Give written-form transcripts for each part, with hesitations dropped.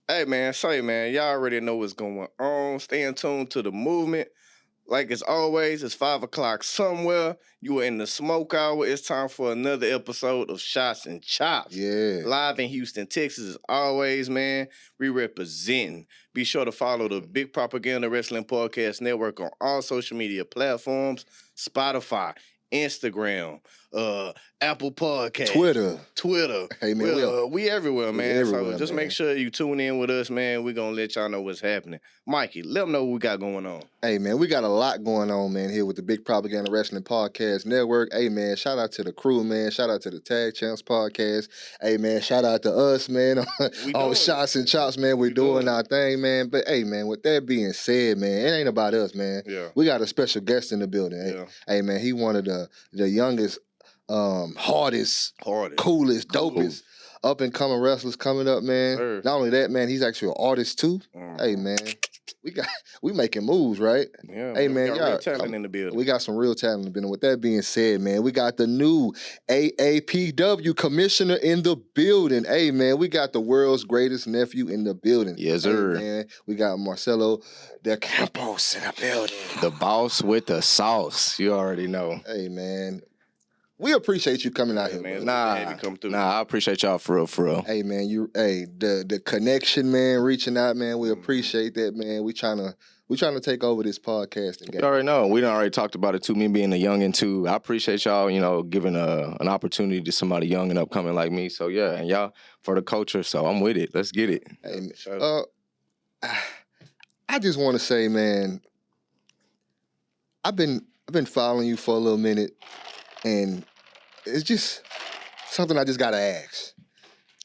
Hey, man, say, man, y'all already know what's going on. Stay in tune to the movement. Like as always, it's 5 o'clock somewhere. You are in the smoke hour. It's time for another episode of Shots and Chops. Yeah. Live in Houston, Texas, as always, man. We representing. Be sure to follow the Big Propaganda Wrestling Podcast Network on all social media platforms, Spotify, Instagram, Apple Podcast, Twitter. Hey, man, We everywhere, man. everywhere, So just man. make sure you tune in with us, man. We're going to let y'all know what's happening. Mikey, let them know what we got going on. Hey, man, we got a lot going on, man, here with the Big Propaganda Wrestling Podcast Network. Hey, man, shout out to the crew, man. Shout out to the Tag Champs Podcast. Hey, man, shout out to us, man, on Shots and Chops, man. We're doing our thing, man. But, hey, man, with that being said, man, it ain't about us, man. Yeah. We got a special guest in the building. Yeah. Hey, man, he one of the youngest, hardest, coolest, dopest, up-and-coming wrestlers coming up, man. Sir. Not only that, man, he's actually an artist, too. Hey, man. We making moves, right? Yeah, hey, man, we got real talent in the building. We got some real talent in the building. With that being said, man, we got the new AAPW commissioner in the building. Hey, man, we got the world's greatest nephew in the building. Yes, sir. Hey, man, we got Marcello De Campos in the building. The boss with the sauce. You already know. Hey, man. We appreciate you coming out here, man. I appreciate y'all for real. Hey, man, the connection, man, reaching out, man. We appreciate that, man. We trying to take over this podcasting game. You already know. We done already talked about it too. Me being a youngin' too. I appreciate y'all, giving an opportunity to somebody young and upcoming like me. So yeah, and y'all for the culture. So I'm with it. Let's get it. Hey, I just want to say, man, I've been following you for a little minute. And it's just something I just gotta ask.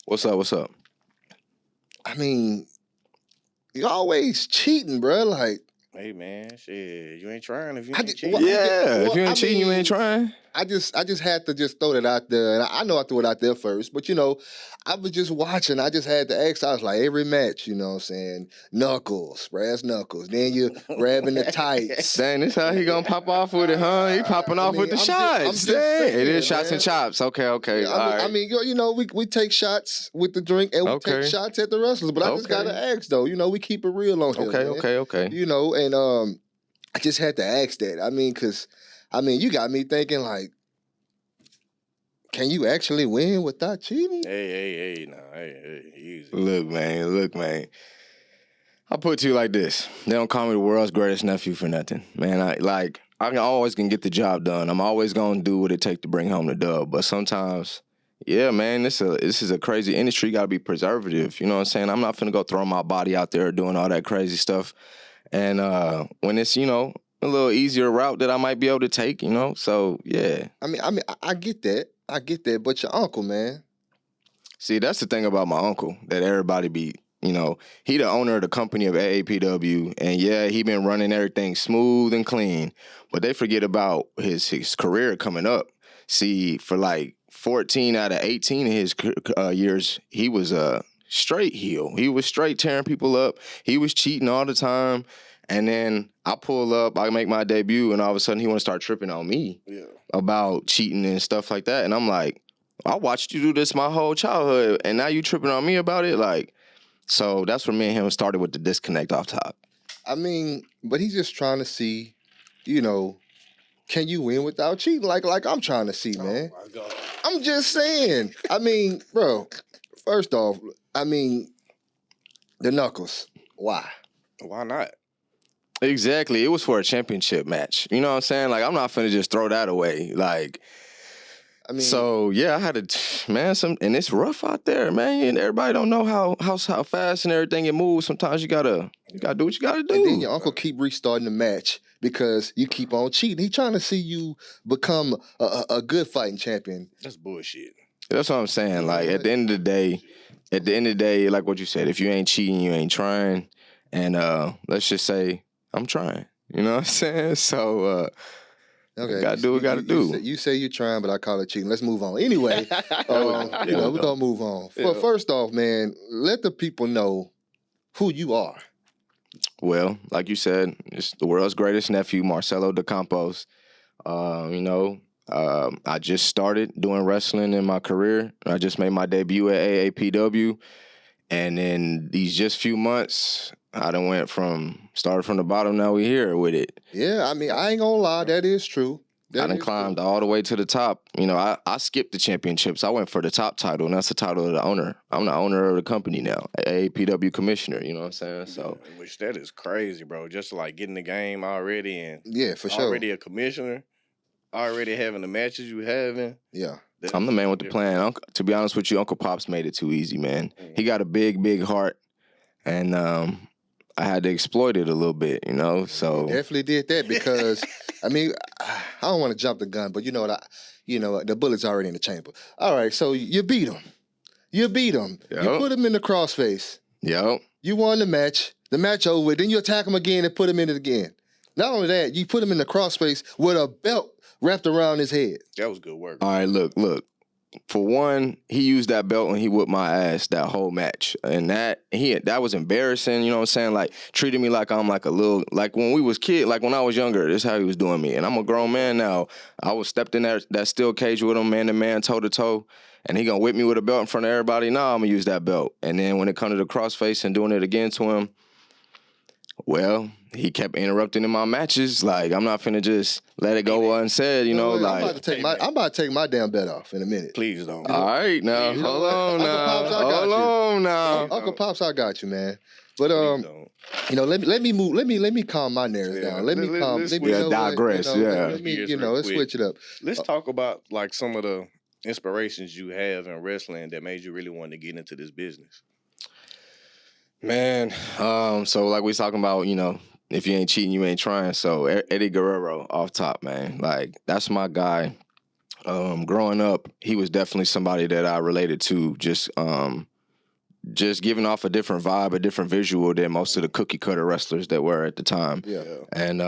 What's up? I mean, you're always cheating, bro. Like, hey, man, shit, you ain't trying if you ain't cheating. If you ain't cheating, you ain't trying. I just had to just throw that out there. And I know I threw it out there first, but, I was just watching. I just had to ask. I was like, every match, you know what I'm saying? Knuckles, brass knuckles. Then you grabbing the tights. Dang, this how he gonna pop off with it, huh? He popping off with the shots. Dang, it is shots and chops. Okay. Yeah, we take shots with the drink and we take shots at the wrestlers. But I just gotta ask though. We keep it real on here. Okay. And I just had to ask that. I mean, you got me thinking like, can you actually win without cheating? Hey, easy. Look, man. I'll put it to you like this. They don't call me the world's greatest nephew for nothing. Man, I can always get the job done. I'm always going to do what it takes to bring home the dub. But sometimes, yeah, man, this is a crazy industry. You got to be preservative. You know what I'm saying? I'm not finna go throw my body out there doing all that crazy stuff. And when it's, a little easier route that I might be able to take, So, yeah. I get that. But your uncle, man. See, that's the thing about my uncle that everybody be, he the owner of the company of AAPW, and yeah, he been running everything smooth and clean, but they forget about his career coming up. See, for like 14 out of 18 of his years, he was a straight heel. He was straight tearing people up. He was cheating all the time. And then I pull up, I make my debut, and all of a sudden he want to start tripping on me about cheating and stuff like that. And I'm like, I watched you do this my whole childhood, and now you tripping on me about it? Like, so that's where me and him started with the disconnect off top. But he's just trying to see, can you win without cheating? Like I'm trying to see, man. Oh, my God. I'm just saying. Bro, first off, the knuckles. Why? Why not? Exactly. It was for a championship match. You know what I'm saying? Like, I'm not finna just throw that away. Like, so yeah, I had to, man, and it's rough out there, man. And everybody don't know how fast and everything it moves. Sometimes you gotta do what you gotta do. And then your uncle keep restarting the match because you keep on cheating. He trying to see you become a good fighting champion. That's bullshit. That's what I'm saying. Like, at the end of the day, like what you said, if you ain't cheating, you ain't trying. And let's just say, I'm trying. You know what I'm saying? So, gotta do what gotta do. You say you're trying, but I call it cheating. Let's move on. Anyway, we're gonna move on. Yeah. First off, man, let the people know who you are. Well, like you said, it's the world's greatest nephew, Marcello De Campos. I just started doing wrestling in my career. I just made my debut at AAPW. And in these just few months, I done started from the bottom, now we here with it. Yeah, I mean, I ain't gonna lie, that is true. I done climbed all the way to the top. You know, I skipped the championships. I went for the top title, and that's the title of the owner. I'm the owner of the company now, AAPW commissioner, you know what I'm saying? So, which that is crazy, bro. Just like getting the game already and yeah, for sure. Already a commissioner, already having the matches you having. Yeah. I'm the man with the plan. To be honest with you, Uncle Pops made it too easy, man. He got a big, big heart, and I had to exploit it a little bit, you know. So you definitely did that because, I mean, I don't want to jump the gun, but you know what? The bullet's already in the chamber. All right, so you beat him. Yep. You put him in the crossface. Yep. You won the match. The match over. Then you attack him again and put him in it again. Not only that, you put him in the crossface with a belt wrapped around his head. That was good work. All right, look. For one, he used that belt and he whipped my ass that whole match. And that was embarrassing, you know what I'm saying? Like, treated me like I'm like a little, like when we was kid, like when I was younger, this is how he was doing me. And I'm a grown man now. I was stepped in that steel cage with him, man to man, toe to toe. And he gonna whip me with a belt in front of everybody. Nah, I'm gonna use that belt. And then when it comes to the crossface and doing it again to him, well, he kept interrupting in my matches. Like, I'm not finna just let it go unsaid, you know. Like, I'm about to take my damn bet off in a minute. Please don't. All right, now hold on now. Uncle Pops, I got you, man. But let me move. Let me calm my nerves down. Let me digress. Let me let's switch it up. Let's talk about like some of the inspirations you have in wrestling that made you really want to get into this business. Man, so like we was talking about, you know, if you ain't cheating, you ain't trying. So Eddie Guerrero off top, man. Like, that's my guy. Growing up, he was definitely somebody that I related to, just giving off a different vibe, a different visual than most of the cookie cutter wrestlers that were at the time. Yeah. And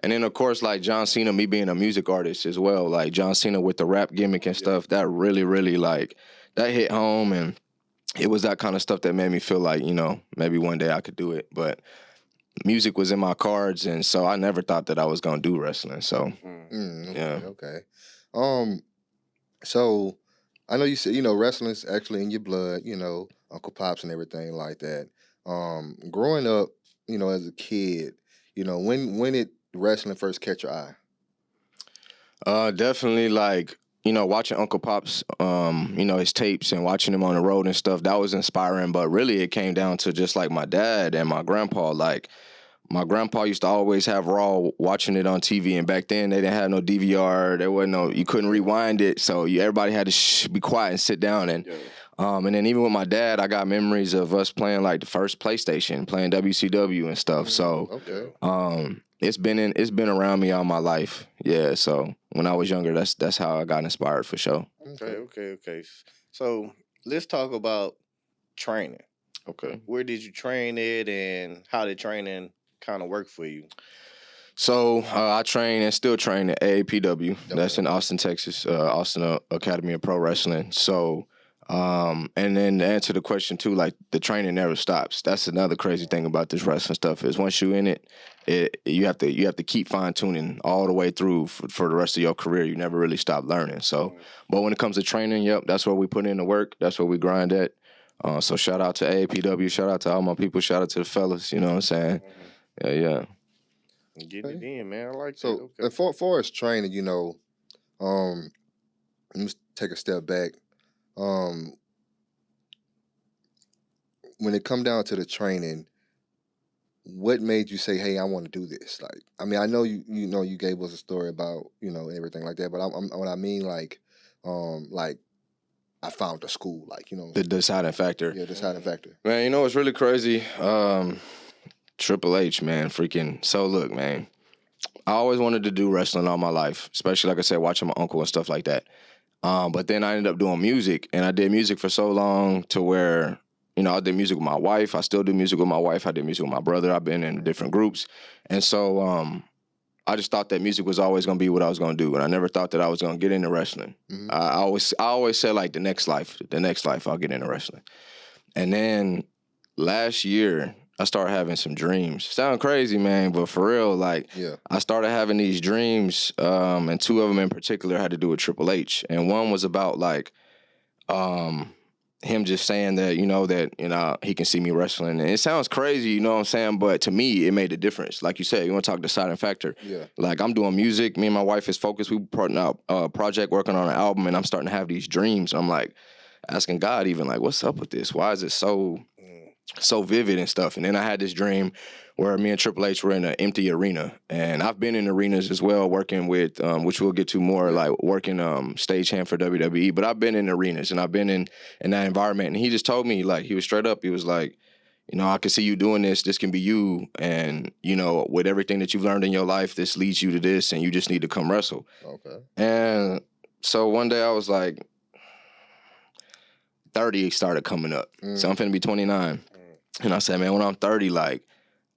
then of course, like John Cena, me being a music artist as well, like John Cena with the rap gimmick and stuff, that really, really like that hit home, and it was that kind of stuff that made me feel like, you know, maybe one day I could do it. But music was in my cards, and so I never thought that I was gonna do wrestling. So Okay. So I know you said, wrestling's actually in your blood, Uncle Pops and everything like that. Growing up, as a kid, when did wrestling first catch your eye? Definitely, like, watching Uncle Pops, his tapes and watching him on the road and stuff, that was inspiring. But really, it came down to just like my dad and my grandpa. Like, my grandpa used to always have Raw, watching it on TV, and back then they didn't have no DVR. There wasn't you couldn't rewind it, so everybody had to be quiet and sit down. And then even with my dad, I got memories of us playing like the first PlayStation, playing WCW and stuff. So it's been around me all my life. Yeah. So when I was younger, that's how I got inspired for sure. Okay. So let's talk about training. Okay. Where did you train at, and how did training kind of work for you? So I train and still train at AAPW. Okay. That's in Austin, Texas, Austin Academy of Pro Wrestling. So, and then to answer the question too, like, the training never stops. That's another crazy thing about this wrestling stuff is once you're in it, you have to keep fine tuning all the way through for the rest of your career. You never really stop learning. So, but when it comes to training, that's where we put in the work. That's where we grind at. So shout out to AAPW, shout out to all my people, shout out to the fellas, you know what I'm saying? Yeah. Getting it in, man. I like so, that. Okay. So, far as training, let's take a step back. When it come down to the training, what made you say, "Hey, I want to do this"? Like, I mean, I know you gave us a story about everything like that, but what I mean, like, I found a school, like, the deciding factor. Yeah, deciding factor. Man, it's really crazy. Triple H, man, freaking. So look, man, I always wanted to do wrestling all my life, especially, like I said, watching my uncle and stuff like that. But then I ended up doing music, and I did music for so long to where, I did music with my wife. I still do music with my wife. I did music with my brother. I've been in different groups. And so I just thought that music was always going to be what I was going to do. And I never thought that I was going to get into wrestling. Mm-hmm. I always said, like, the next life, I'll get into wrestling. And then last year, I started having some dreams. Sound crazy, man, but for real, like, I started having these dreams, and two of them in particular had to do with Triple H. And one was about, like, him just saying that, he can see me wrestling. And it sounds crazy, you know what I'm saying? But to me, it made a difference. Like you said, you want to talk deciding factor. Yeah. Like, I'm doing music. Me and my wife is focused. We putting out a project, working on an album, and I'm starting to have these dreams. I'm like asking God even, like, what's up with this? Why is it so vivid and stuff? And then I had this dream where me and Triple H were in an empty arena. And I've been in arenas as well, working with, which we'll get to more, like working stagehand for WWE. But I've been in arenas and I've been in that environment. And he just told me, like, he was straight up. He was like, I can see you doing this. This can be you. And, with everything that you've learned in your life, this leads you to this. And you just need to come wrestle. Okay. And so one day I was like, 30 started coming up. So I'm finna be 29. And I said, man, when I'm 30, like,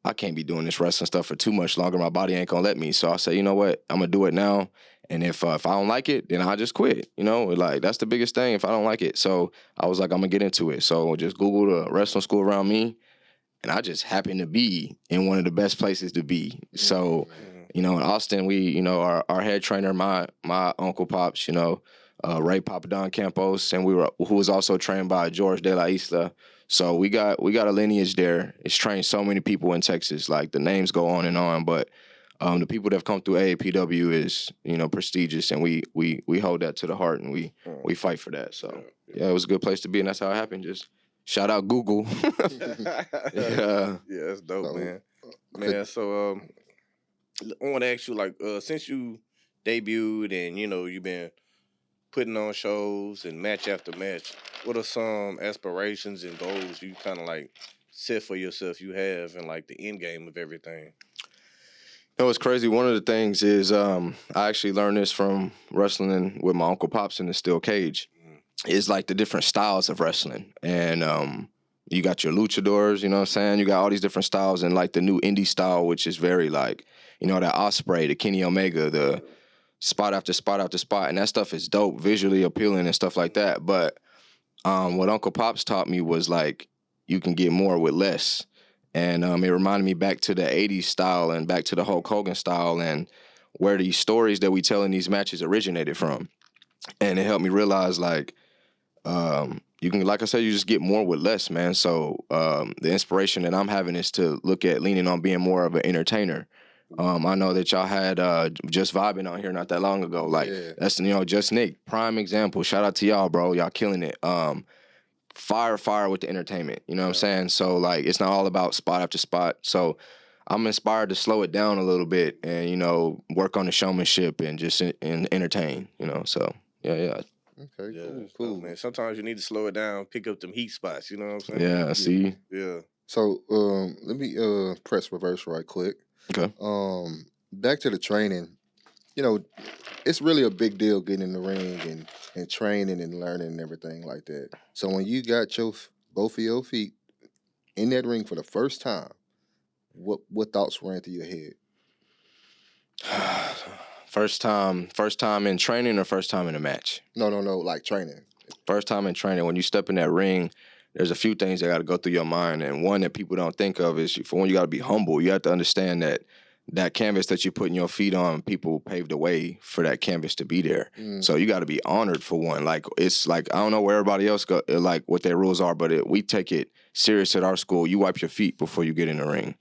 I can't be doing this wrestling stuff for too much longer. My body ain't gonna let me. So I said, you know what? I'm gonna do it now. And if I don't like it, then I'll just quit. Like, that's the biggest thing, if I don't like it. So I was like, I'm gonna get into it. So just Googled a wrestling school around me. And I just happened to be in one of the best places to be. So, in Austin, we, our head trainer, my Uncle Pops, Ray Papadon Campos, and who was also trained by George De La Isla. So we got a lineage there. It's trained so many people in Texas. Like, the names go on and on, but the people that have come through AAPW is, prestigious, and we hold that to the heart, and we fight for that. So yeah, it was a good place to be, and that's how it happened. Just shout out Google. Yeah, that's dope, man. Man, so I want to ask you, like, since you debuted and you've been putting on shows and match after match, what are some aspirations and goals you kind of like set for yourself you have in like the end game of everything? It's crazy. One of the things is I actually learned this from wrestling with my Uncle Pops in the steel cage. Is like the different styles of wrestling. And you got your luchadors, you know what I'm saying? You got all these different styles, and like the new indie style, which is very like, that Osprey, the Kenny Omega, the spot after spot after spot, and that stuff is dope, visually appealing and stuff like that. But what Uncle Pops taught me was like, you can get more with less. And it reminded me back to the 80s style and back to the Hulk Hogan style and where these stories that we tell in these matches originated from. And it helped me realize, like, you can, like I said, you just get more with less, man. So the inspiration that I'm having is to look at leaning on being more of an entertainer. I know that y'all had Just Vibing on here not that long ago. Like, that's, Just Nick, prime example. Shout out to y'all, bro. Y'all killing it. Fire with the entertainment. You know what I'm saying? So, like, it's not all about spot after spot. So I'm inspired to slow it down a little bit and, work on the showmanship and just entertain, So, yeah. Okay, cool, man. Sometimes you need to slow it down, pick up them heat spots. You know what I'm saying? Yeah, see? Yeah. So let me press reverse right quick. Okay. Back to the training. It's really a big deal getting in the ring and training and learning and everything like that. So when you got both of your feet in that ring for the first time, what thoughts ran through your head? First time in training or first time in a match? No, like training. First time in training. When you step in that ring, there's a few things that got to go through your mind. And one that people don't think of is, for one, you got to be humble. You have to understand that canvas that you're putting your feet on, people paved the way for that canvas to be there. So you got to be honored, for one. Like, it's like, I don't know where everybody else go, like what their rules are, but we take it serious at our school. You wipe your feet before you get in the ring.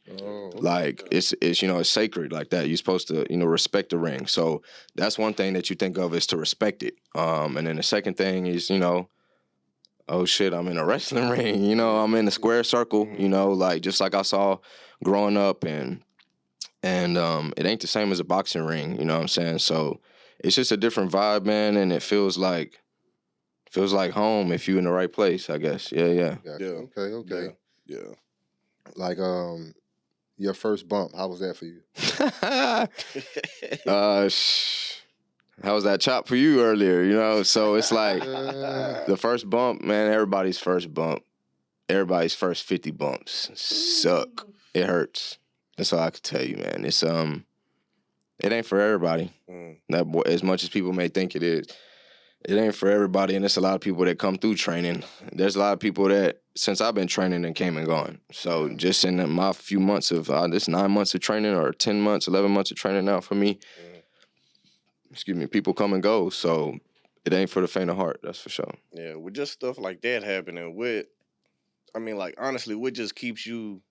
Like, it's it's sacred like that. You're supposed to, respect the ring. So that's one thing that you think of, is to respect it. And then the second thing is, oh shit, I'm in a wrestling ring. I'm in a square circle, like just like I saw growing up, and it ain't the same as a boxing ring, you know what I'm saying? So it's just a different vibe, man, and it feels like home if you're in the right place, I guess. Yeah. Gotcha. Okay. Yeah. Like your first bump, how was that for you? How was that chop for you earlier, So it's like the first bump, man, everybody's first 50 bumps suck. It hurts. That's all I can tell you, man. It's it ain't for everybody. As much as people may think it is, it ain't for everybody. And there's a lot of people that come through training. There's a lot of people that, since I've been training, and came and gone. So just in my few months of this 9 months of training, or 10 months, 11 months of training now for me, excuse me, people come and go. So it ain't for the faint of heart. That's for sure. Yeah, with just stuff like that happening, honestly, what just keeps you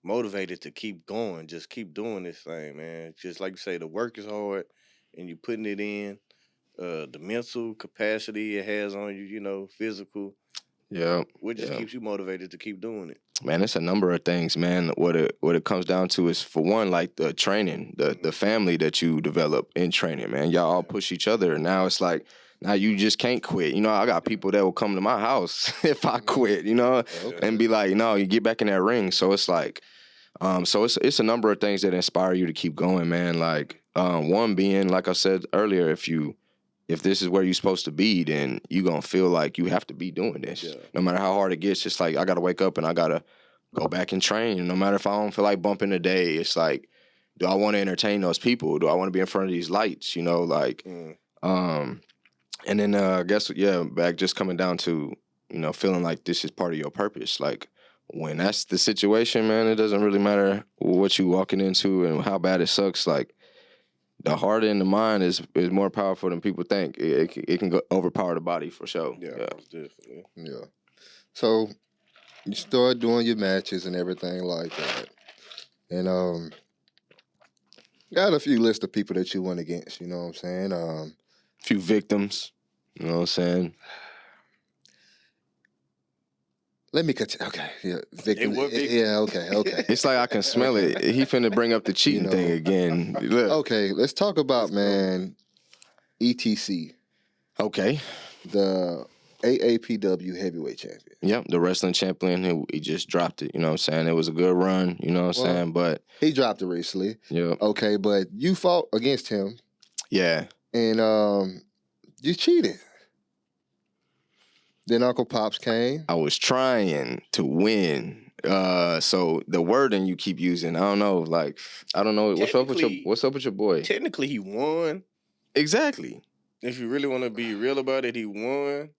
motivated to keep going? Just keep doing this thing, man. Just like you say, the work is hard, and you putting it in. The mental capacity it has on you, physical. Yeah. What just keeps you motivated to keep doing it? Man, it's a number of things, man. What it comes down to is, for one, like the training, the family that you develop in training, man. Y'all all push each other. And now it's like, now you just can't quit. I got people that will come to my house if I quit, and be like, no, you get back in that ring. So it's like, so it's a number of things that inspire you to keep going, man. Like, one being, like I said earlier, if this is where you're supposed to be, then you're going to feel like you have to be doing this. Yeah. No matter how hard it gets, it's like, I got to wake up and I got to go back and train. No matter if I don't feel like bumping today, it's like, do I want to entertain those people? Do I want to be in front of these lights? And then I guess, back just coming down to, feeling like this is part of your purpose. Like, when that's the situation, man, it doesn't really matter what you walking into and how bad it sucks. Like, the heart and the mind is more powerful than people think. It can go overpower the body for sure. Yeah, definitely. Yeah. So you start doing your matches and everything like that, and got a few list of people that you went against. You know what I'm saying? A few victims. You know what I'm saying? Let me continue. Okay, yeah, victim. Yeah, okay. It's like I can smell it. He finna bring up the cheating thing again. Look. Okay, let's talk about, man, ETC. Okay. The AAPW heavyweight champion. Yep, the wrestling champion. He just dropped it. You know what I'm saying? It was a good run. You know what I'm saying? But he dropped it recently. Yeah. Okay, but you fought against him. Yeah. And you cheated. Then Uncle Pops came. I was trying to win. So the wording you keep using, I don't know. Like, I don't know. What's up with your boy? Technically, he won. Exactly. If you really want to be real about it, he won.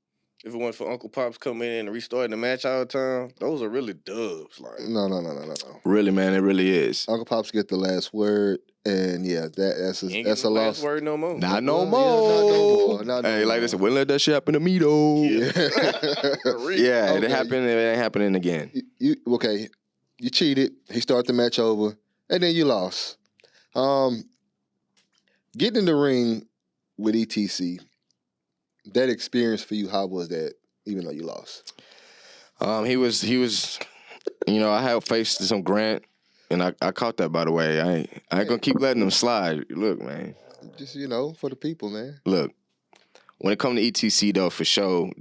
If it wasn't for Uncle Pops coming in and restarting the match all the time, those are really dubs. Like, no. Really, man, it really is. Uncle Pops get the last word, and yeah, that's a loss. Last word no more. Not no more. Hey, like I said, wouldn't let that shit happen to me though. Yeah, okay. It happened. It ain't happening again. You cheated. He started the match over, and then you lost. Getting in the ring with ETC. That experience for you, how was that, even though you lost? He was, I had faced some Grant, and I caught that, by the way. I ain't gonna keep letting him slide. Look, man. Just, for the people, man. Look, when it come to ETC, though, for sure,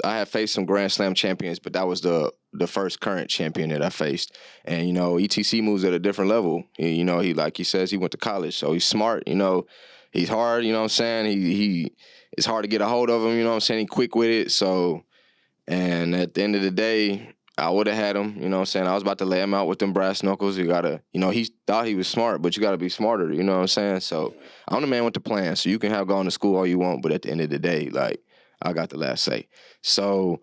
I had faced some Grand Slam champions, but that was the first current champion that I faced. And, ETC moves at a different level. He, like he says, he went to college, so he's smart, He's hard, you know what I'm saying? It's hard to get a hold of him, you know what I'm saying? He quick with it, so, and at the end of the day, I would have had him, you know what I'm saying? I was about to lay him out with them brass knuckles. You gotta, he thought he was smart, but you gotta be smarter, you know what I'm saying? So, I'm the man with the plan, so you can have gone to school all you want, but at the end of the day, like, I got the last say. So,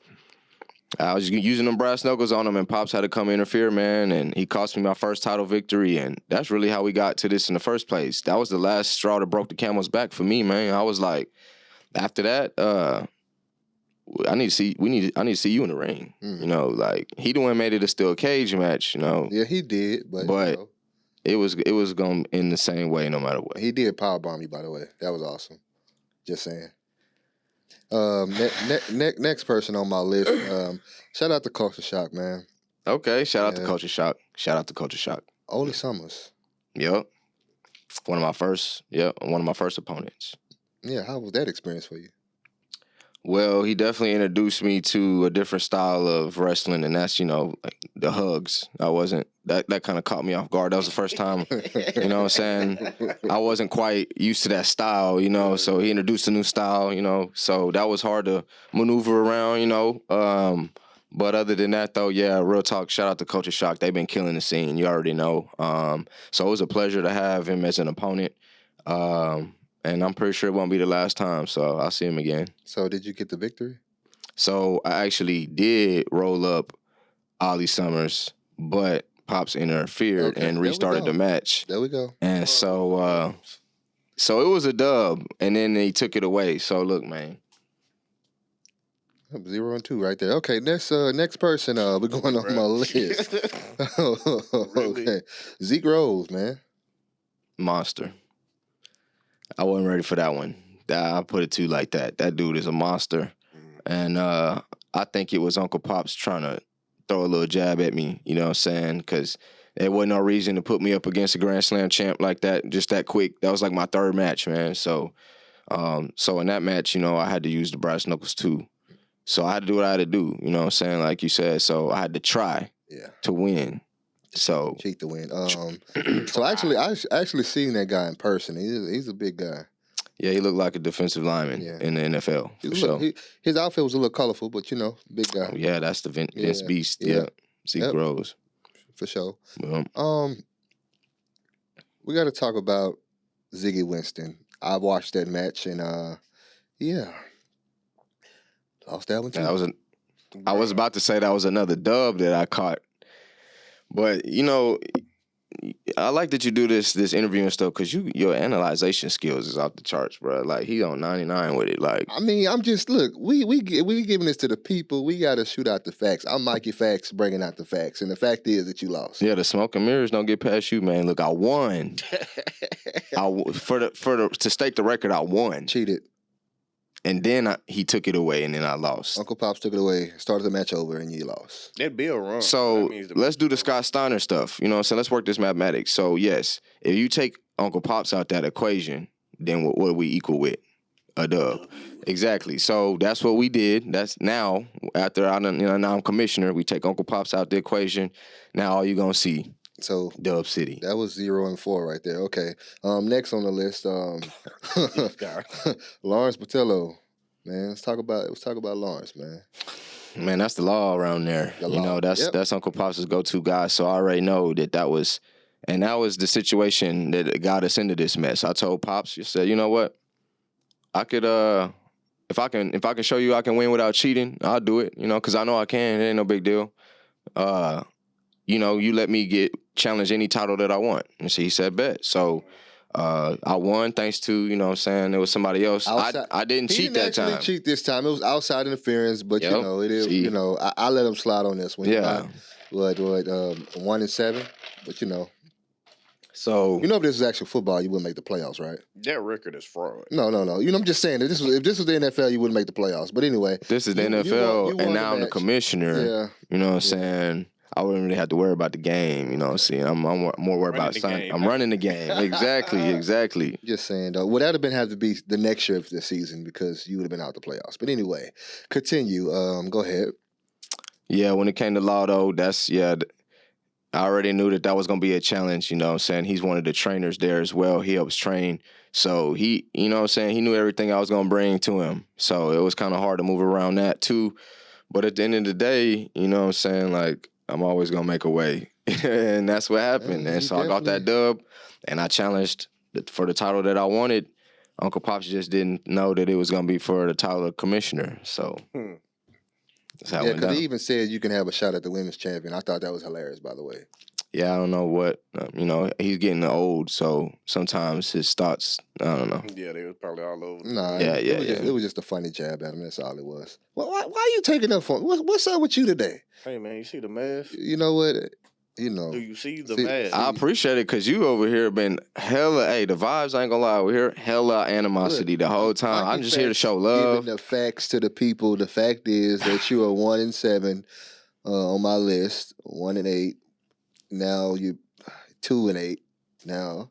I was using them brass knuckles on him, and Pops had to come interfere, man, and he cost me my first title victory, and that's really how we got to this in the first place. That was the last straw that broke the camel's back for me, man. I was like, after that, I need to see you in the ring. Like, he the one made it a steel cage match, Yeah, he did, but it was going in the same way no matter what. He did powerbomb you, by the way. That was awesome. Just saying. Next person on my list. Shout out to Culture Shock, man. Okay, shout out to Culture Shock. Shout out to Culture Shock. Oli Summers. Yep. One of my first opponents. Yeah, how was that experience for you? Well, he definitely introduced me to a different style of wrestling, and that's, like the hugs. That kind of caught me off guard. That was the first time, you know what I'm saying? I wasn't quite used to that style, so he introduced a new style, so that was hard to maneuver around, but other than that, though, yeah, real talk, shout out to Culture Shock. They've been killing the scene, you already know. So it was a pleasure to have him as an opponent. And I'm pretty sure it won't be the last time, so I'll see him again. So did you get the victory? So I actually did roll up Ollie Summers, but Pops interfered and restarted the match. There we go. And so it was a dub, and then he took it away. So look, man, 0-2 right there. Okay, next person. We're going on my list. Okay, Zeke Rose, man. Monster. I wasn't ready for that one. I put it to you like that. That dude is a monster. And I think it was Uncle Pops trying to throw a little jab at me, you know what I'm saying? Because there wasn't no reason to put me up against a Grand Slam champ like that, just that quick. That was like my third match, man. So in that match, you know, I had to use the brass knuckles too. So I had to do what I had to do, you know what I'm saying? Like you said, so I had to try to win. So cheat to win. So actually, I actually seen that guy in person. He's a big guy. Yeah, he looked like a defensive lineman in the NFL, for sure. His outfit was a little colorful, but, you know, big guy. Oh, yeah, that's the Vince Beast. Yeah. Zeke Rose. For sure. We got to talk about Ziggy Winston. I watched that match, and, lost that one, too. I was about to say that was another dub that I caught. But, you know, I like that you do this interview and stuff because your analyzation skills is off the charts, bro. Like, he on 99 with it. Like, I mean, I'm just we giving this to the people. We got to shoot out the facts. I'm Mikey Facts bringing out the facts, and the fact is that you lost. Yeah, the smoke and mirrors don't get past you, man. Look, I won. To stake the record, I won. Cheated. And then he took it away, and then I lost. Uncle Pops took it away, started the match over, and you lost. That'd be a run. So let's do the Scott Steiner stuff. You know what I'm saying? Let's work this mathematics. So, yes, if you take Uncle Pops out that equation, then what do we equal with? A dub. Exactly. So that's what we did. That's now, after now I'm commissioner, we take Uncle Pops out the equation. Now all you're going to see. So Dub City. That was 0-4 right there. Okay. Next on the list, Lawrence Botello. Man, let's talk about Lawrence, man. Man, that's the law around there. You know, that's Uncle Pops' go-to guy. So I already know that was the situation that got us into this mess. I told Pops, you said, you know what? I could if I can show you I can win without cheating, I'll do it. You know, because I know I can. It ain't no big deal. You know, you let me challenge any title that I want. And so he said, bet. So I won thanks to, you know what I'm saying, there was somebody else. I didn't cheat that time. He didn't cheat this time. It was outside interference, but, you know, it is, you know, I let him slide on this one. Yeah. 1-7, but, you know. So you know, if this was actual football, you wouldn't make the playoffs, right? That record is fraud. No. You know, I'm just saying that if this was the NFL, you wouldn't make the playoffs. But anyway, this is the NFL, and now I'm the commissioner. Yeah. You know what I'm saying? I wouldn't really have to worry about the game, you know. See, I'm more worried about signing. I'm running the game. Exactly. Just saying though, would that have to be the next year of the season because you would have been out the playoffs. But anyway, continue. Go ahead. Yeah, when it came to law though, I already knew that was going to be a challenge, you know what I'm saying? He's one of the trainers there as well. He helps train. So he, you know what I'm saying, he knew everything I was going to bring to him. So it was kind of hard to move around that too. But at the end of the day, you know what I'm saying, like, I'm always going to make a way. And that's what happened. And so I got that dub, and I challenged for the title that I wanted. Uncle Pops just didn't know that it was going to be for the title of commissioner. So that's how it went down. Because he even said you can have a shot at the women's champion. I thought that was hilarious, by the way. Yeah, I don't know what, you know, he's getting old, so sometimes his thoughts, I don't know. Yeah, they was probably all over. Nah, it was just a funny jab at him. That's all it was. Well, why are you taking up for him? What's up with you today? Hey, man, you see the mask? You know what? You know. Do you see the mask? I appreciate it because you over here been hella, the vibes, I ain't gonna lie, over here, hella animosity the whole time. I'm just here to show love. Giving the facts to the people. The fact is that you are 1-7 on my list, 1-8. Now you 2-8 now,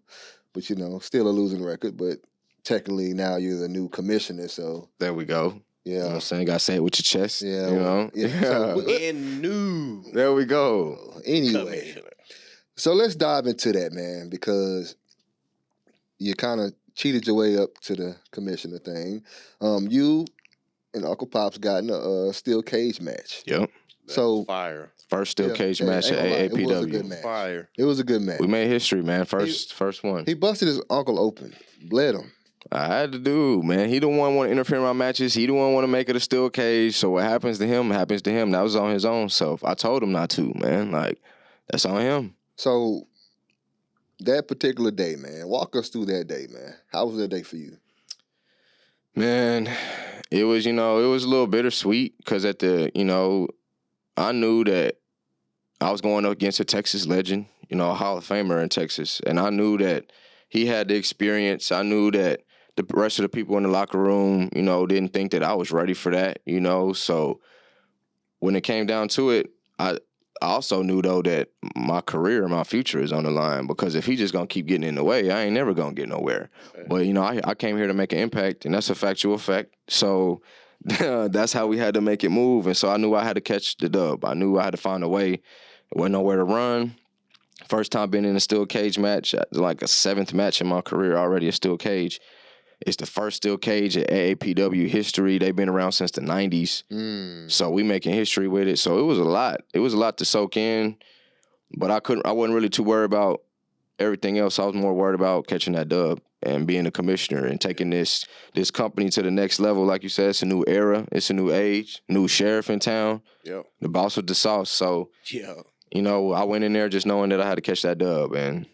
but you know, still a losing record. But technically now you're the new commissioner. So there we go. Yeah, you know what I'm saying, you gotta say it with your chest. Yeah, you know. Yeah. So, and new. There we go. Anyway, so let's dive into that, man, because you kind of cheated your way up to the commissioner thing. You and Uncle Pops got in a steel cage match. Yep. So fire. First steel cage match at AAPW. It was a good match. Fire. It was a good match. We made history, man. First one. He busted his uncle open, bled him. I had to do, man. He the one want to interfere in my matches. He the one want to make it a steel cage. So what happens to him happens to him. That was on his own self. I told him not to, man. Like, that's on him. So that particular day, man, walk us through that day, man. How was that day for you? Man, it was, it was a little bittersweet because I knew that I was going up against a Texas legend, a Hall of Famer in Texas. And I knew that he had the experience. I knew that the rest of the people in the locker room, didn't think that I was ready for that, So when it came down to it, I also knew, though, that my career and my future is on the line because if he's just going to keep getting in the way, I ain't never going to get nowhere. But, I came here to make an impact, and that's a factual fact. So that's how we had to make it move. And so I knew I had to catch the dub. I knew I had to find a way. There wasn't nowhere to run. First time being in a steel cage match, like a 7th match in my career already, a steel cage. It's the first steel cage in AAPW history. They've been around since the 90s. So we making history with it. So it was a lot. It was a lot to soak in. But I wasn't really too worried about everything else. I was more worried about catching that dub and being a commissioner and taking this company to the next level. Like you said, it's a new era. It's a new age. New sheriff in town. Yep. The boss with the sauce. So, I went in there just knowing that I had to catch that dub. And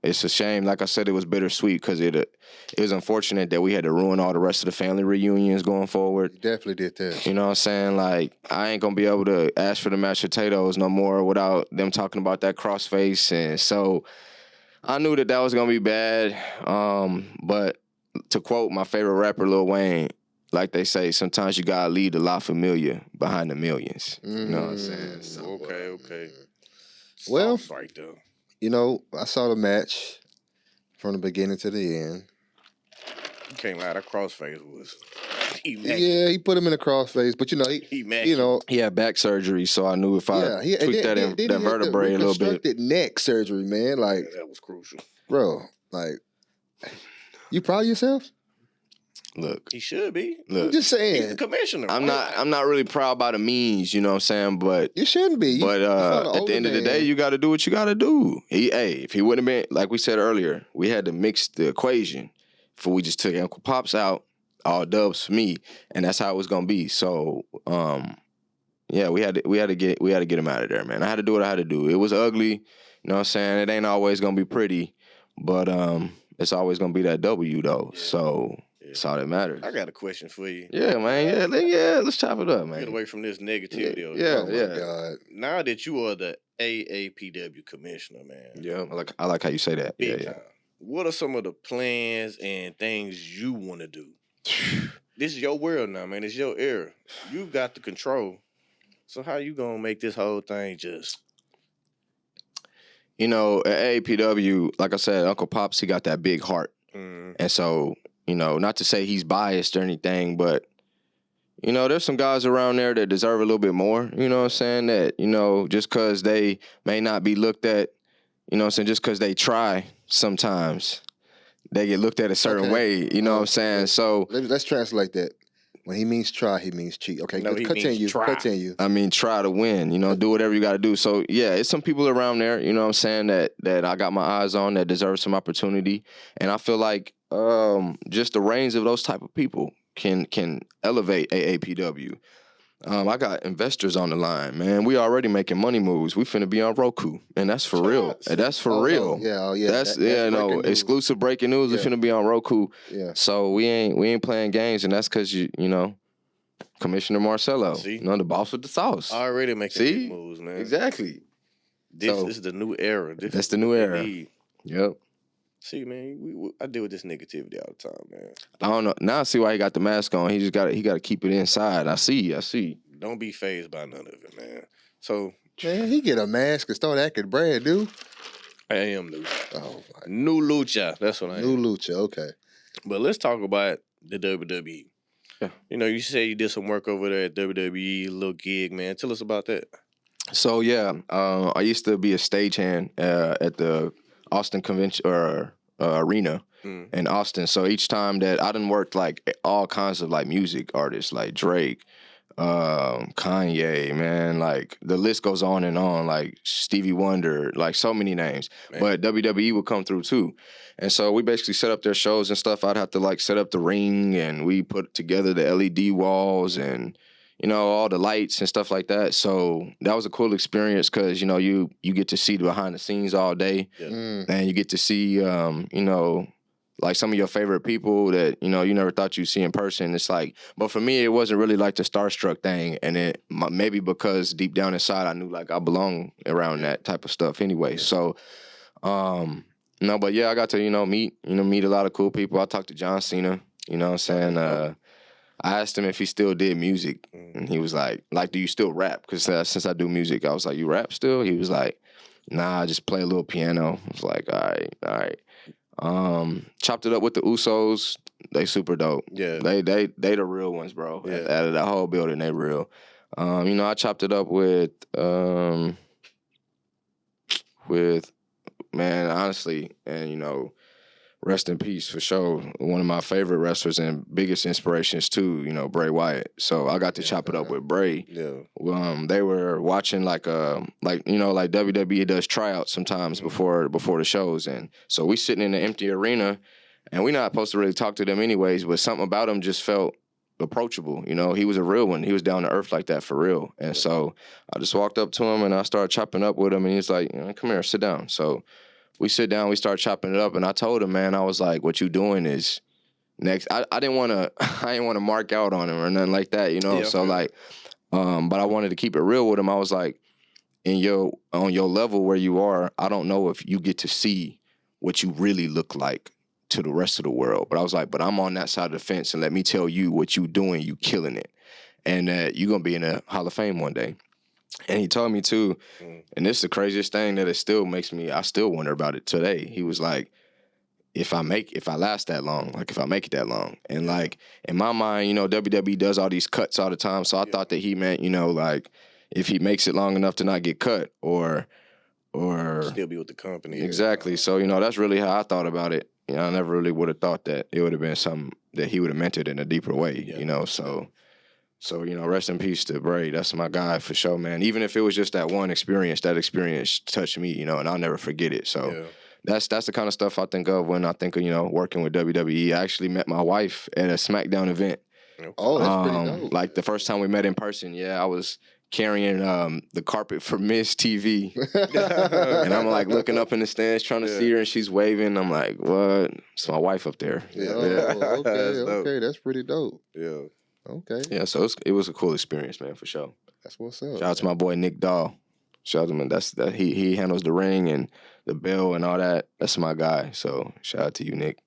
it's a shame. Like I said, it was bittersweet because it was unfortunate that we had to ruin all the rest of the family reunions going forward. You definitely did that. You know what I'm saying? Like, I ain't going to be able to ask for the mashed potatoes no more without them talking about that crossface. And so I knew that was going to be bad. But to quote my favorite rapper, Lil Wayne, like they say, sometimes you got to leave the La Familia behind the millions. You know what I'm saying? So, okay. Well, right there. I saw the match from the beginning to the end. You can't lie, that crossface was immaculate. Yeah, he put him in a crossface, but he had back surgery, so I knew if I tweaked that vertebrae a little bit. Reconstructed neck surgery, man. Like that was crucial, bro. Like, you proud of yourself? Look, he should be. Look, I'm just saying. He's the commissioner. I'm not really proud by the means, you know what I'm saying? But you shouldn't be. But at the end of the day, you got to do what you got to do. If he wouldn't have been, like we said earlier, we had to mix the equation. Before we just took Uncle Pops out, all dubs for me, and that's how it was gonna be. So, we had to get him out of there, man. I had to do what I had to do. It was ugly, you know what I'm saying? It ain't always gonna be pretty, but it's always gonna be that W though. Yeah. So. That's all that matters. I got a question for you. Yeah, man. Yeah, let's chop it up, man. Get away from this negativity. Yeah, my God. Now that you are the AAPW commissioner, man. Yeah, I like how you say that. Big time. What are some of the plans and things you want to do? This is your world now, man. It's your era. You got the control. So how you gonna make this whole thing just? At AAPW, like I said, Uncle Pops, he got that big heart. And so, not to say he's biased or anything, but, there's some guys around there that deserve a little bit more, you know what I'm saying? That, just because they may not be looked at, just because they try sometimes, they get looked at a certain way, you know what I'm saying? So let's translate that. When he means try, he means cheat. Okay, no, continue. I mean, try to win, do whatever you got to do. So, yeah, it's some people around there, you know what I'm saying, that I got my eyes on that deserve some opportunity. And I feel like just the range of those type of people can elevate AAPW. I got investors on the line, man. We already making money moves. We finna be on Roku, and that's for real. And that's for real. Yeah. That's exclusive breaking news. We finna be on Roku. Yeah. So we ain't playing games, and that's because Commissioner Marcello, the boss with the sauce. Already making big moves, man. Exactly. This is the new era. That's the new era. Yep. See, man, I deal with this negativity all the time, man. I don't know. Now I see why he got the mask on. He just got to keep it inside. I see. Don't be fazed by none of it, man. So, man, he get a mask and start acting brand new. I am new. Oh, my. New Lucha. That's what I am. New Lucha, okay. But let's talk about the WWE. Yeah. You said you did some work over there at WWE, a little gig, man. Tell us about that. So, yeah, I used to be a stagehand at the Austin Convention Arena in Austin. So each time that I done worked like all kinds of like music artists like Drake, Kanye, man, like the list goes on and on, like Stevie Wonder, like so many names. Man. But WWE would come through too. And so we basically set up their shows and stuff. I'd have to like set up the ring, and we put together the LED walls and all the lights and stuff like that. So that was a cool experience because, you get to see the behind the scenes all day. Yeah. And you get to see, like some of your favorite people that you never thought you'd see in person. It's like, but for me, it wasn't really like the starstruck thing, and it maybe because deep down inside I knew like I belong around that type of stuff anyway. So, no, but yeah, I got to meet a lot of cool people. I talked to John Cena. You know what I'm saying? I asked him if he still did music, and he was like, do you still rap? Because since I do music, I was like, you rap still? He was like, nah, I just play a little piano. I was like, all right. Chopped it up with the Usos. They super dope. Yeah. They the real ones, bro. Yeah. Out of that whole building, they real. I chopped it up with man, honestly, and rest in peace for sure. One of my favorite wrestlers and biggest inspirations too, Bray Wyatt. So I got to chop it up with Bray. Yeah. They were watching like WWE does tryouts sometimes before the shows, and so we sitting in an empty arena, and we're not supposed to really talk to them anyways, but something about him just felt approachable. He was a real one. He was down to earth like that for real. And so I just walked up to him and I started chopping up with him, and he's like, come here, sit down. So we sit down, we start chopping it up, and I told him, man, I was like, what you doing is next. I didn't want to mark out on him or nothing like that, Yeah, so like, but I wanted to keep it real with him. I was like, on your level where you are, I don't know if you get to see what you really look like to the rest of the world. But I was like, but I'm on that side of the fence, and let me tell you what you doing, you killing it. And you're going to be in the Hall of Fame one day. And he told me too, and this is the craziest thing that it still makes me, I still wonder about it today. He was like, if I last that long, like if I make it that long. And like, in my mind, WWE does all these cuts all the time. So I thought that he meant, like, if he makes it long enough to not get cut or still be with the company. Exactly. So, that's really how I thought about it. I never really would have thought that it would have been something that he would have meant it in a deeper way, So, rest in peace to Bray. That's my guy for sure, man. Even if it was just that one experience, that experience touched me, and I'll never forget it. So that's the kind of stuff I think of when I think of, working with WWE. I actually met my wife at a SmackDown event. Oh, that's pretty dope. Like the first time we met in person, I was carrying the carpet for Miss TV. And I'm like looking up in the stands trying to see her, and she's waving. I'm like, what? It's my wife up there. Okay, that's pretty dope. Yeah. Okay. Yeah, so it was a cool experience, man, for sure. That's what's up. Shout out to my boy Nick Dahl. Shout out to him. That he handles the ring and the bell and all that. That's my guy. So shout out to you, Nick.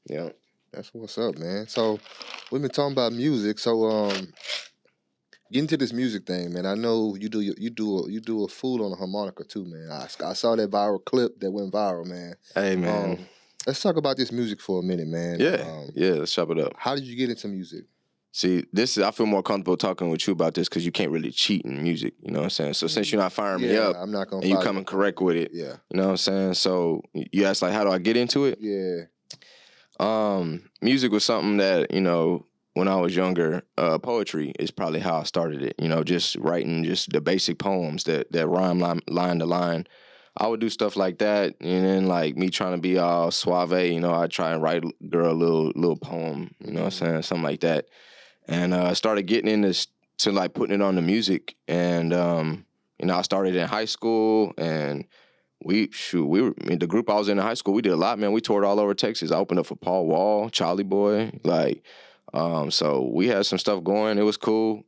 Yeah. That's what's up, man. So we've been talking about music. So get into this music thing, man. I know you do a fool on a harmonica too, man. I saw that viral clip that went viral, man. Hey, man. Let's talk about this music for a minute, man. Yeah. Let's chop it up. How did you get into music? See, I feel more comfortable talking with you about this because you can't really cheat in music, you know what I'm saying? So since you're not firing me up, I'm not gonna and you coming correct with it, you know what I'm saying? So you asked, like, how do I get into it? Yeah. Music was something that, when I was younger, poetry is probably how I started it, just writing just the basic poems that rhyme line to line. I would do stuff like that, and then like me trying to be all suave, I'd try and write a girl a little poem, you know what I'm saying, something like that. And I started getting into like putting it on the music, and I started in high school, and the group I was in high school, we did a lot, man. We toured all over Texas. I opened up for Paul Wall, Charlie Boy, so we had some stuff going. It was cool.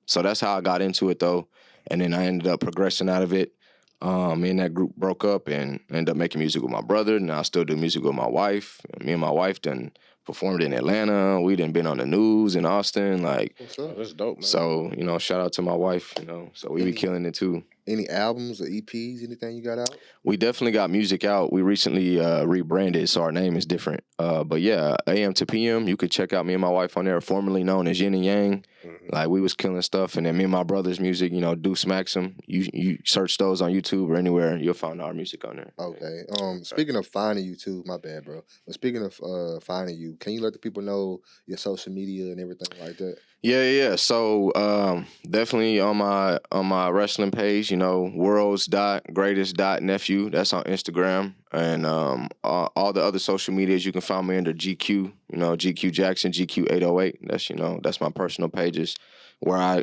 So that's how I got into it though, and then I ended up progressing out of it. Me and that group broke up and ended up making music with my brother, and I still do music with my wife. Me and my wife done performed in Atlanta. We done been on the news in Austin. Like, that's dope, man. So, shout out to my wife, so we be killing it too. Any albums or EPs, anything you got out? We definitely got music out. We recently rebranded, so our name is different. But yeah, AM to PM, you could check out me and my wife on there, formerly known as Yin and Yang. Like, we was killing stuff, and then me and my brother's music, Deuce Maxim. You search those on YouTube or anywhere, you'll find our music on there. Okay. Speaking of finding you too, my bad, bro. But speaking of finding you, can you let the people know your social media and everything like that? Yeah. So definitely on my wrestling page, worlds.greatest.nephew. That's on Instagram. And all the other social medias, you can find me under GQ, GQ Jackson, GQ808. That's my personal pages where I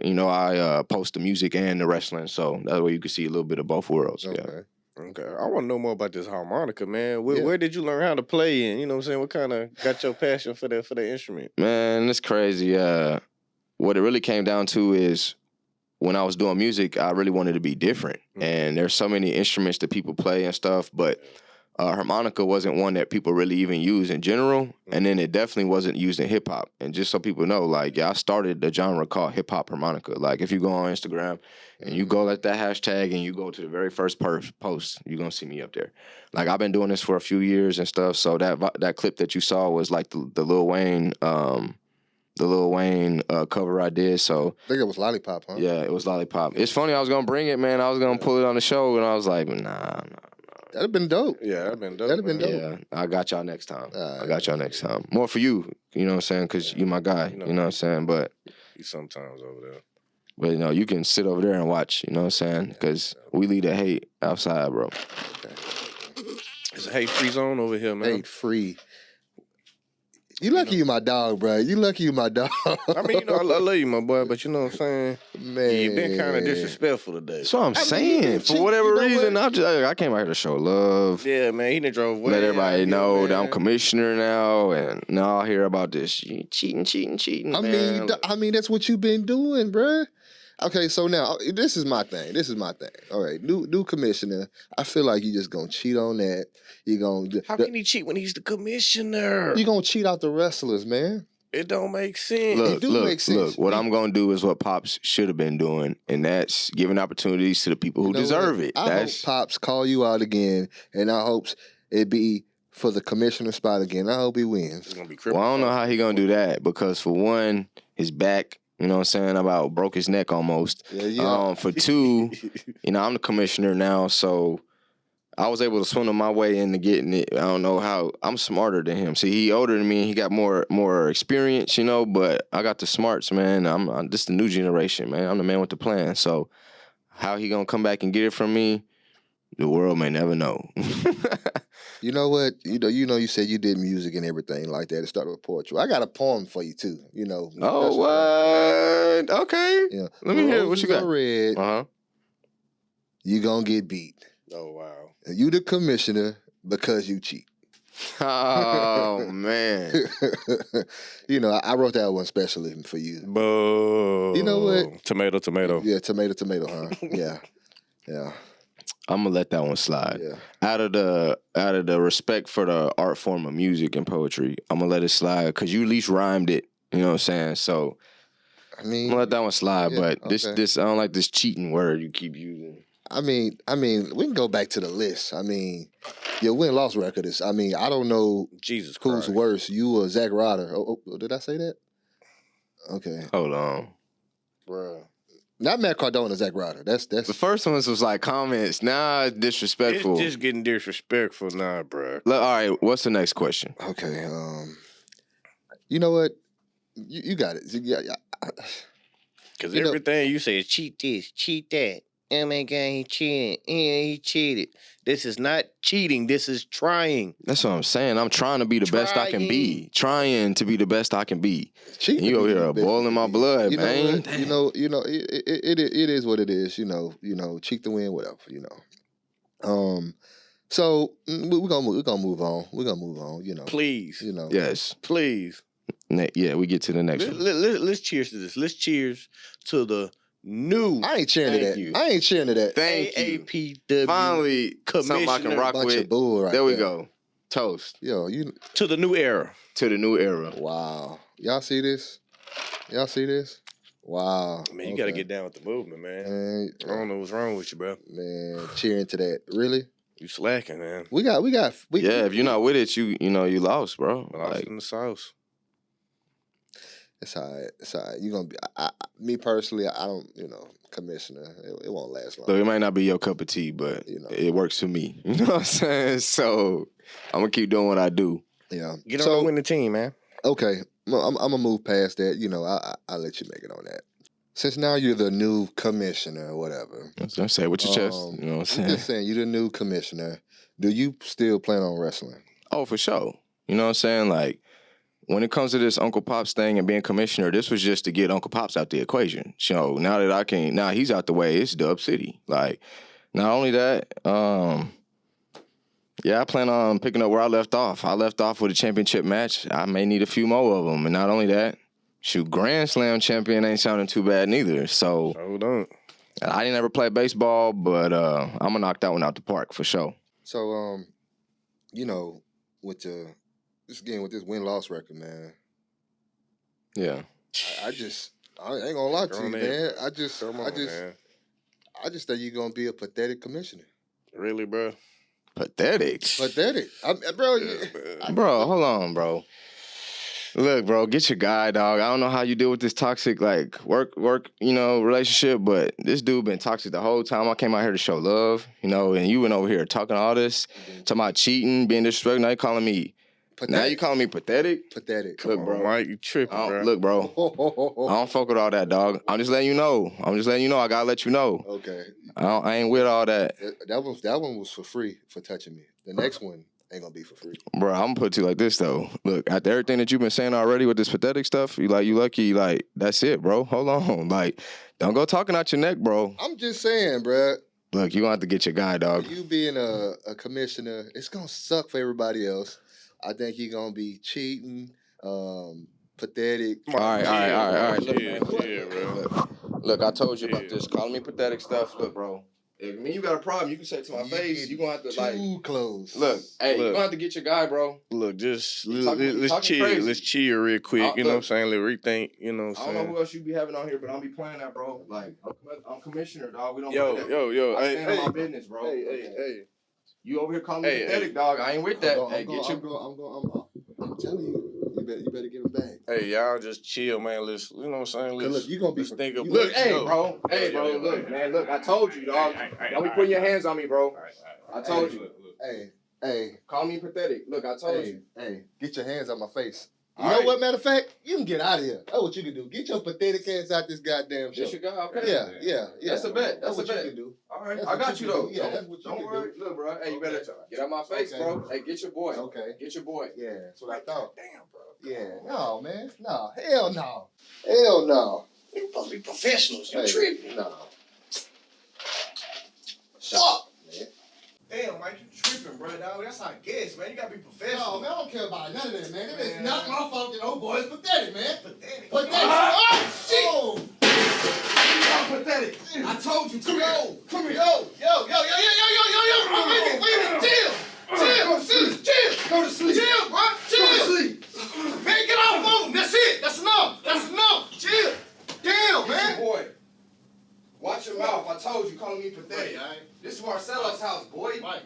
post the music and the wrestling. So that way you can see a little bit of both worlds. Okay. Yeah. Okay, I want to know more about this harmonica, man. Where did you learn how to play? And you know what I'm saying? What kind of got your passion for that instrument? Man, it's crazy. What it really came down to is when I was doing music, I really wanted to be different. And there's so many instruments that people play and stuff, but harmonica wasn't one that people really even use in general. And then it definitely wasn't used in hip hop. And just so people know, like, I started the genre called hip hop harmonica. Like, if you go on Instagram and you go like that hashtag and you go to the very first post, you're gonna see me up there. Like, I've been doing this for a few years and stuff. So that clip that you saw was like the Lil Wayne. The Lil Wayne cover I did, so... I think it was Lollipop, huh? Yeah, it was Lollipop. It's funny, I was going to bring it, man. I was going to pull it on the show, and I was like, nah. That'd have been dope. Yeah, that'd have been dope. That'd have been dope. Yeah, I got y'all next time. I got y'all next time. More for you, you know what I'm saying, because you my guy, you know what I'm saying, but... You sometimes over there. But, you know, you can sit over there and watch, you know what I'm saying, because we leave the hate outside, bro. Okay. It's a hate-free zone over here, man. Hate-free. You lucky you my dog, bro. You lucky you my dog. I mean, you know, I love you, my boy, but you know what I'm saying? Man. You've been kind of disrespectful today. That's what I'm saying. For whatever reason, I came out here to show love. Yeah, man, he done drove way. Let everybody know that I'm commissioner now, and now I hear about this cheating. I mean, that's what you've been doing, bro. Okay, so now this is my thing. All right, new commissioner. I feel like you just gonna cheat on that. You gonna how can he cheat when he's the commissioner? You gonna cheat out the wrestlers, man. It don't make sense. Look. What I'm gonna do is what Pops should have been doing, and that's giving opportunities to the people who deserve it. I hope Pops call you out again, and I hope it be for the commissioner spot again. I hope he wins. It's gonna be well, I don't know how he gonna do that because for one, his back. You know what I'm saying? About broke his neck almost. Yeah. For two, you know, I'm the commissioner now, so I was able to swindle my way into getting it. I don't know how. I'm smarter than him. See, he older than me, and he got more experience, you know, but I got the smarts, man. I'm this the new generation, man. I'm the man with the plan. So how he gonna come back and get it from me, the world may never know. You know what? You said you did music and everything like that. It started with poetry. I got a poem for you too. You know. Oh, what? Okay. Yeah. Let me hear what you got. Red. Uh-huh. You gonna get beat. Oh wow. And you the commissioner because you cheat. Oh man. You know, I wrote that one specially for you. Boo. You know what? Tomato. Yeah, tomato, huh? Yeah. I'm gonna let that one slide. Yeah. Out of the respect for the art form of music and poetry, I'm gonna let it slide because you at least rhymed it. You know what I'm saying? So I mean, I'm gonna let that one slide. Yeah, but this I don't like this cheating word you keep using. I mean, we can go back to the list. I mean, your win-loss record is. I mean, I don't know. Jesus who's Christ. worse, you or Zach Ryder? Oh, did I say that? Okay. Hold on, Bruh. Not Matt Cardona, Zach Ryder. That's the first ones was like comments. Nah, it's disrespectful. It's just getting disrespectful, nah, bruh. All right, what's the next question? okay. You know what? You got it. Yeah. Because everything you say is cheat this, cheat that. Oh my God, he cheated. Yeah, he cheated. This is not cheating. This is trying. That's what I'm saying. I'm trying to be the best I can be. Trying to be the best I can be. Cheating. You over here boiling my blood, you man. Know it is what it is. You know, cheat to win, whatever. You know. So we're gonna move on. We're gonna move on. You know. Please. You know. Yes. Please. Yeah, we get to the next one. Let's cheers to this. Let's cheers to the new. I ain't cheering to that. I ain't cheering to that. Thank you. AAPW. Finally, something I can rock with. There we go. Toast. Yo, to the new era. To the new era. Wow. Y'all see this? Wow. Man, you got to get down with the movement, man. I don't know what's wrong with you, bro. Man, cheering to that. Really? You slacking, man. We got. Yeah, if you're not with it, you lost, bro. Lost in the sauce. It's all right. You're going to be, me personally, I don't, commissioner, it won't last long. So it might not be your cup of tea, but it works for me. You know what I'm saying? So I'm going to keep doing what I do. Yeah. Get on and win the team, man. Okay. I'm going to move past that. I'll let you make it on that. Since now you're the new commissioner or whatever. Don't say it with your chest. You know what I'm saying? I'm just saying, you're the new commissioner. Do you still plan on wrestling? Oh, for sure. You know what I'm saying? Like, when it comes to this Uncle Pops thing and being commissioner, this was just to get Uncle Pops out the equation. So now that now he's out the way, it's Dub City. Like, Not only that, yeah, I plan on picking up where I left off. I left off with a championship match. I may need a few more of them. And not only that, shoot, Grand Slam champion ain't sounding too bad neither. So Hold on. I didn't ever play baseball, but I'm going to knock that one out the park for sure. So, you know, with this win-loss record, man. Yeah. I ain't gonna lie to you, man. I just think you're gonna be a pathetic commissioner. Really, bro? Pathetic. Bro. Bro, hold on, bro. Look, bro, get your guy, dog. I don't know how you deal with this toxic, like, work, relationship, but this dude been toxic the whole time. I came out here to show love, and you went over here talking all this, talking about cheating, being disrespectful. Now you calling me pathetic. Now you calling me pathetic? Pathetic. Look, bro. Mike, you tripping, bro. Look, bro. I don't fuck with all that, dog. I'm just letting you know. I gotta let you know. Okay. I ain't with all that. That one was for free for touching me. The next one ain't gonna be for free. Bro, I'm gonna put it to you like this, though. Look, after everything that you've been saying already with this pathetic stuff, you lucky, that's it, bro. Hold on. Don't go talking out your neck, bro. I'm just saying, bro. Look, you gonna have to get your guy, dog. You being a commissioner, it's gonna suck for everybody else. I think you're gonna be cheating, pathetic. All right. Look, I told you about Yeah. this. Calling me pathetic stuff. Look, bro. If you got a problem, you can say it to my face. You gonna have to too close. Look, hey, you gonna have to get your guy, bro. Look, just let's chill. crazy. Let's chill real quick. You know what I'm saying? Let's rethink. You know what I'm I saying? don't know who else you be having on here, but I'll be playing that, bro. I'm commissioner, dog. We don't. Yo. I stand on my business, bro. Hey. You over here calling me pathetic, dog. I ain't with that. I'm telling you, you better get him back. Hey, y'all just chill, man. Let's, you know what I'm saying? Look, you gonna be. Think of, look, bro. Look, man. Look, I told you, dog. Don't be putting your hands on me, bro. I told you. Hey. Call me pathetic. Look, I told you. Hey, get your hands on my face. You know what, matter of fact? You can get out of here. That's what you can do. Get your pathetic ass out this goddamn show. This your guy? Okay. Yeah. That's a bet. That's what you can do. All right. That's I got you, though. Yeah, that's what you don't can worry. do. Look, bro. Hey, you better get out my face, bro. Hey, get your boy. Okay. Get your boy. Yeah, that's what I thought. Damn, bro. Yeah. No, man. No. Hell no. Hell no. You're supposed to be professionals. You're tripping. No. Fuck, man. Damn, Mike, you tripping, bro, dog. That's how I guess, man. You gotta be professional. No, man, I don't care about none of that, man. It is not my fault that old boy is pathetic, man. Pathetic. Oh, shit! I'm pathetic. I told you. Come here. Yo. Chill. Go to sleep. Chill, bro. Chill. Go to sleep. Man, get off him. That's it. That's enough. Chill. Damn, man. Boy, watch your mouth. I told you, calling me pathetic. This is Marcello's house, boy. Mike.